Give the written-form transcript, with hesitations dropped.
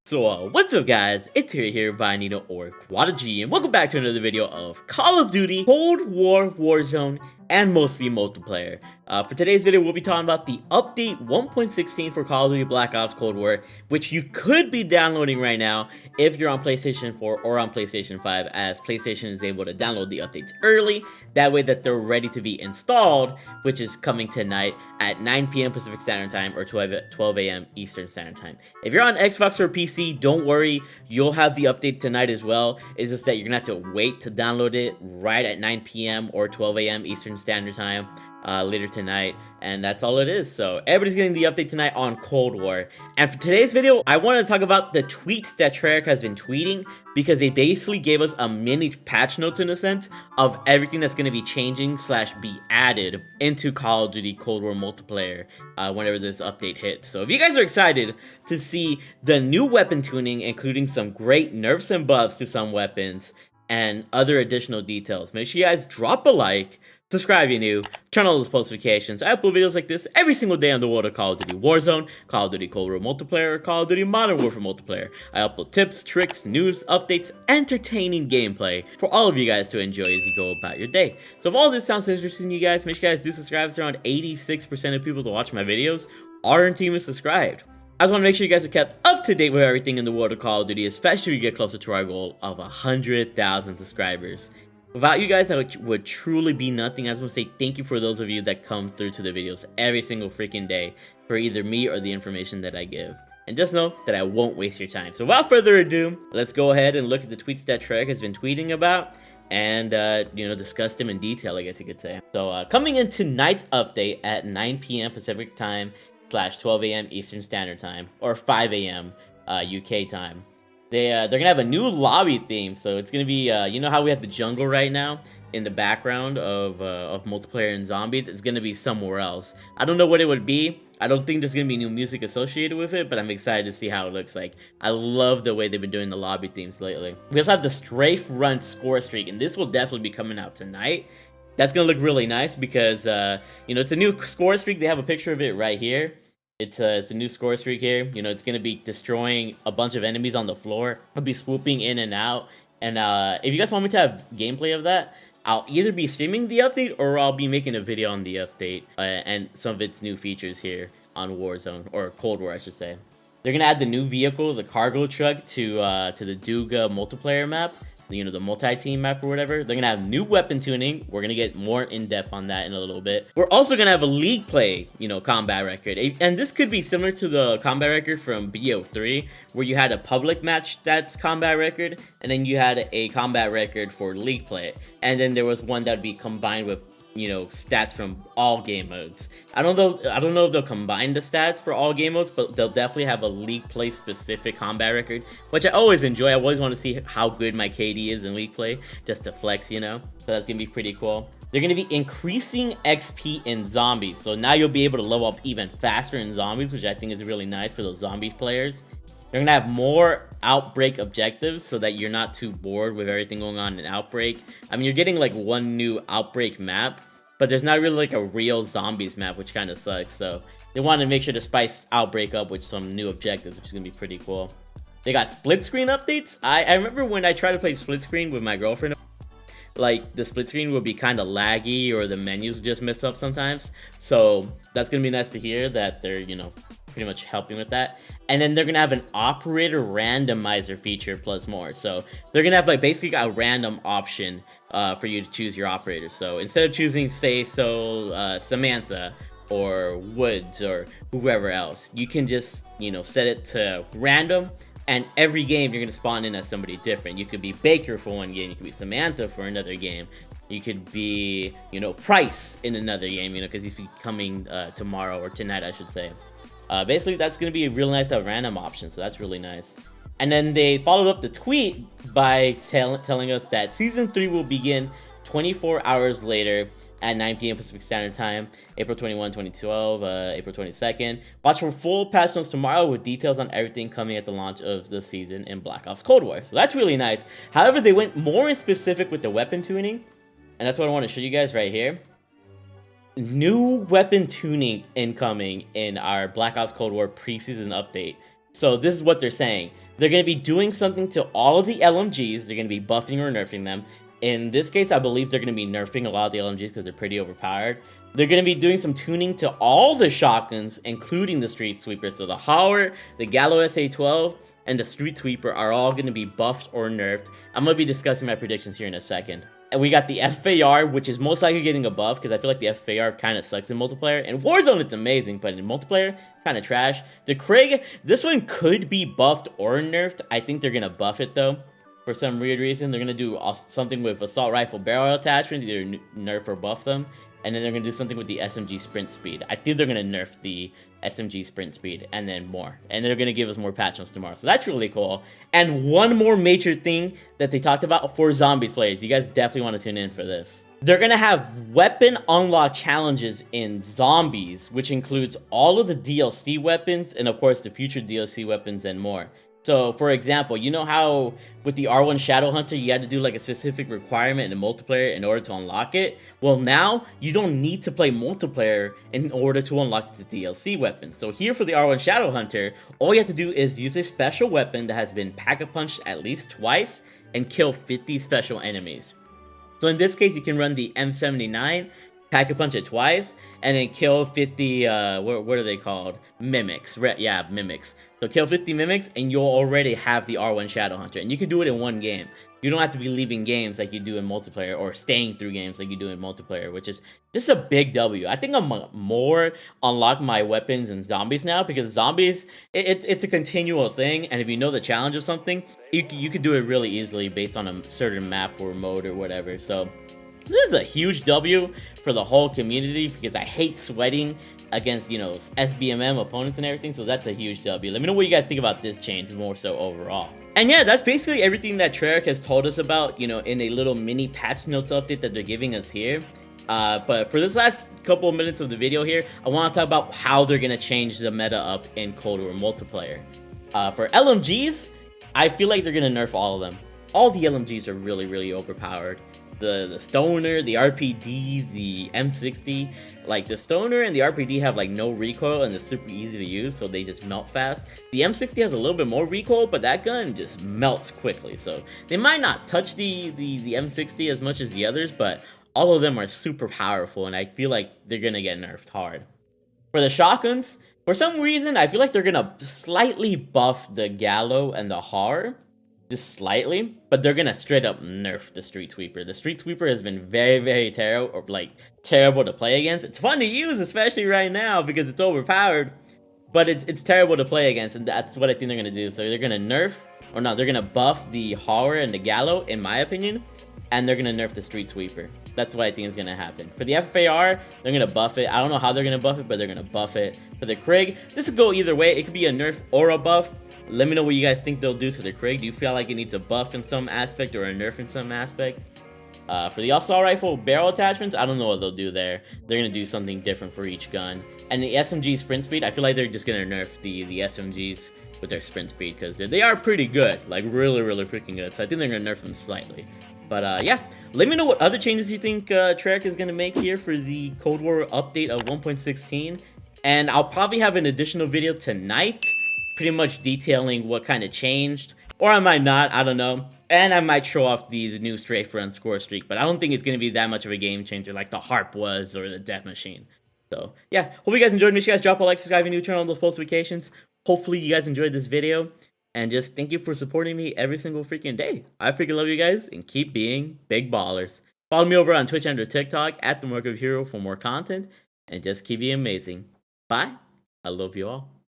So what's up guys, it's here Bayanino or Quadigy, and welcome back to another video of Call of Duty, Cold War, Warzone, and mostly multiplayer. For today's video, we'll be talking about the update 1.16 for Call of Duty Black Ops Cold War, which you could be downloading right now if you're on PlayStation 4 or on PlayStation 5, as PlayStation is able to download the updates early, that way that they're ready to be installed, which is coming tonight at 9 p.m. Pacific Standard Time or 12 a.m. Eastern Standard Time. If you're on Xbox or PC, don't worry, you'll have the update tonight as well. It's just that you're gonna have to wait to download it right at 9 p.m. or 12 a.m. Eastern Standard Time later tonight, and that's all it is. So everybody's getting the update tonight on Cold War. And for today's video, I want to talk about the tweets that Treyarch has been tweeting, because they basically gave us a mini patch notes in a sense of everything that's going to be changing / be added into Call of Duty Cold War multiplayer whenever this update hits. So if you guys are excited to see the new weapon tuning, including some great nerfs and buffs to some weapons and other additional details, make sure you guys drop a like, subscribe if you're new, turn on those post notifications. I upload videos like this every single day on the world of Call of Duty Warzone, Call of Duty Cold War multiplayer, or Call of Duty Modern Warfare multiplayer. I upload tips, tricks, news, updates, entertaining gameplay for all of you guys to enjoy as you go about your day. So if all this sounds interesting to you guys, make sure you guys do subscribe. It's around 86% of people that watch my videos aren't even subscribed. I just want to make sure you guys are kept up to date with everything in the world of Call of Duty, especially when we get closer to our goal of 100,000 subscribers. Without you guys, that would truly be nothing. I just want to say thank you for those of you that come through to the videos every single freaking day for either me or the information that I give. And just know that I won't waste your time. So without further ado, let's go ahead and look at the tweets that Treyarch has been tweeting about and, discuss them in detail, I guess you could say. So coming in tonight's update at 9 p.m. Pacific Time / 12 a.m. Eastern Standard Time, or 5 a.m. UK time. They're gonna have a new lobby theme, so it's gonna be you know how we have the jungle right now in the background of multiplayer and zombies. It's gonna be somewhere else. I don't know what it would be. I don't think there's gonna be new music associated with it, but I'm excited to see how it looks like. I love the way they've been doing the lobby themes lately. We also have the Strafe Run score streak, and this will definitely be coming out tonight. That's gonna look really nice because it's a new score streak. They have a picture of it right here. It's a new score streak here. It's going to be destroying a bunch of enemies on the floor. I'll be swooping in and out. And if you guys want me to have gameplay of that, I'll either be streaming the update or I'll be making a video on the update and some of its new features here on Warzone, or Cold War, I should say. They're going to add the new vehicle, the cargo truck, to the Duga multiplayer map. The multi-team map or whatever. They're gonna have new weapon tuning. We're gonna get more in-depth on that in a little bit. We're also gonna have a league play, combat record. And this could be similar to the combat record from BO3, where you had a public match stats combat record, and then you had a combat record for league play. And then there was one that would be combined with stats from all game modes. I don't know if they'll combine the stats for all game modes, but they'll definitely have a league play specific combat record, which I always enjoy. I always want to see how good my KD is in league play, just to flex, so that's gonna be pretty cool. They're gonna be increasing XP in zombies, so now you'll be able to level up even faster in zombies, which I think is really nice for those zombies players. They're gonna have more Outbreak Objectives so that you're not too bored with everything going on in Outbreak. I mean, you're getting like one new Outbreak map, but there's not really like a real zombies map, which kind of sucks. So they wanted to make sure to spice Outbreak up with some new objectives, which is gonna be pretty cool. They got split screen updates. I remember when I tried to play split screen with my girlfriend, like the split screen would be kind of laggy or the menus would just mess up sometimes. So that's gonna be nice to hear that they're, pretty much helping with that. And then they're gonna have an operator randomizer feature plus more. So they're gonna have like basically a random option for you to choose your operator. So instead of choosing, say, Samantha or Woods or whoever else, you can just set it to random, and every game you're gonna spawn in as somebody different. You could be Baker for one game, you could be Samantha for another game, you could be Price in another game, because he's coming tomorrow, or tonight I should say. Basically, that's going to be really nice to have random options, so that's really nice. And then they followed up the tweet by telling us that Season 3 will begin 24 hours later at 9 p.m. Pacific Standard Time, April 21, 2012, April 22nd. Watch for full patch notes tomorrow with details on everything coming at the launch of the season in Black Ops Cold War. So that's really nice. However, they went more in specific with the weapon tuning, and that's what I want to show you guys right here. New weapon tuning incoming in our Black Ops Cold War preseason update. So this is what they're saying. They're going to be doing something to all of the LMGs. They're going to be buffing or nerfing them. In this case, I believe they're going to be nerfing a lot of the LMGs because they're pretty overpowered. They're going to be doing some tuning to all the shotguns, including the Street Sweeper. So the Hauer, the Gallo SA-12, and the Street Sweeper are all going to be buffed or nerfed. I'm going to be discussing my predictions here in a second. And we got the FFAR, which is most likely getting a buff, because I feel like the FFAR kind of sucks in multiplayer. In Warzone, it's amazing, but in multiplayer, kind of trash. The Krig, this one could be buffed or nerfed. I think they're going to buff it, though. For some weird reason, they're going to do something with assault rifle barrel attachments, either nerf or buff them. And then they're going to do something with the SMG sprint speed. I think they're going to nerf the SMG sprint speed and then more. And they're going to give us more patch notes tomorrow. So that's really cool. And one more major thing that they talked about for zombies players. You guys definitely want to tune in for this. They're going to have weapon unlock challenges in zombies, which includes all of the DLC weapons and, of course, the future DLC weapons and more. So, for example, you know how with the R1 Shadowhunter, you had to do like a specific requirement in multiplayer in order to unlock it? Well, now you don't need to play multiplayer in order to unlock the DLC weapons. So here for the R1 Shadowhunter, all you have to do is use a special weapon that has been pack-a-punched at least twice and kill 50 special enemies. So in this case, you can run the M79, pack-a-punch it twice, and then kill 50, what are they called? Mimics. Yeah, mimics. So kill 50 mimics, and you'll already have the R1 Shadowhunter. And you can do it in one game. You don't have to be leaving games like you do in multiplayer, or staying through games like you do in multiplayer, which is just a big W. I think I'm more unlock my weapons in zombies now, because zombies, it's a continual thing, and if you know the challenge of something, you could do it really easily based on a certain map or mode or whatever. So this is a huge W for the whole community, because I hate sweating against, you know, SBMM opponents and everything, so that's a huge W. Let me know what you guys think about this change more so overall. And yeah, that's basically everything that Treyarch has told us about, you know, in a little mini patch notes update that they're giving us here. But for this last couple of minutes of the video here, I want to talk about how they're going to change the meta up in Cold War multiplayer. For LMGs, I feel like they're going to nerf all of them. All the LMGs are really, really overpowered. The Stoner, the RPD, the M60, like the Stoner and the RPD have like no recoil and they're super easy to use, so they just melt fast. The M60 has a little bit more recoil, but that gun just melts quickly, so they might not touch the M60 as much as the others, but all of them are super powerful, and I feel like they're gonna get nerfed hard. For the shotguns, for some reason, I feel like they're gonna slightly buff the Gallo and the Har. Just slightly, but they're gonna straight up nerf the Street Sweeper. The Street Sweeper has been very, very terrible, or like terrible to play against. It's fun to use, especially right now because it's overpowered, but it's terrible to play against, and that's what I think they're gonna do. So they're gonna nerf, or no, they're gonna buff the Hauer and the Gallo, in my opinion, and they're gonna nerf the Street Sweeper. That's what I think is gonna happen. For the FFAR, they're gonna buff it. I don't know how they're gonna buff it, but they're gonna buff it. For the Krig, this could go either way. It could be a nerf or a buff. Let me know what you guys think they'll do to the Krig. Do you feel like it needs a buff in some aspect or a nerf in some aspect? For the assault rifle barrel attachments, I don't know what they'll do there. They're going to do something different for each gun. And the SMG sprint speed, I feel like they're just going to nerf the SMGs with their sprint speed, because they are pretty good. Like, really, really freaking good. So I think they're going to nerf them slightly. But yeah, let me know what other changes you think Treyarch is going to make here for the Cold War update of 1.16. And I'll probably have an additional video tonight, pretty much detailing what kind of changed, or I might not, I don't know, and I might show off the new strafe run score streak, but I don't think it's going to be that much of a game changer like the Harp was, or the Death Machine. So yeah, hope you guys enjoyed. Make sure you guys drop a like, subscribe, and turn on those post notifications. Hopefully you guys enjoyed this video, and just thank you for supporting me every single freaking day. I freaking love you guys, and keep being big ballers. Follow me over on Twitch and TikTok at TheMarkOfAHero for more content, and just keep being amazing. Bye. I love you all.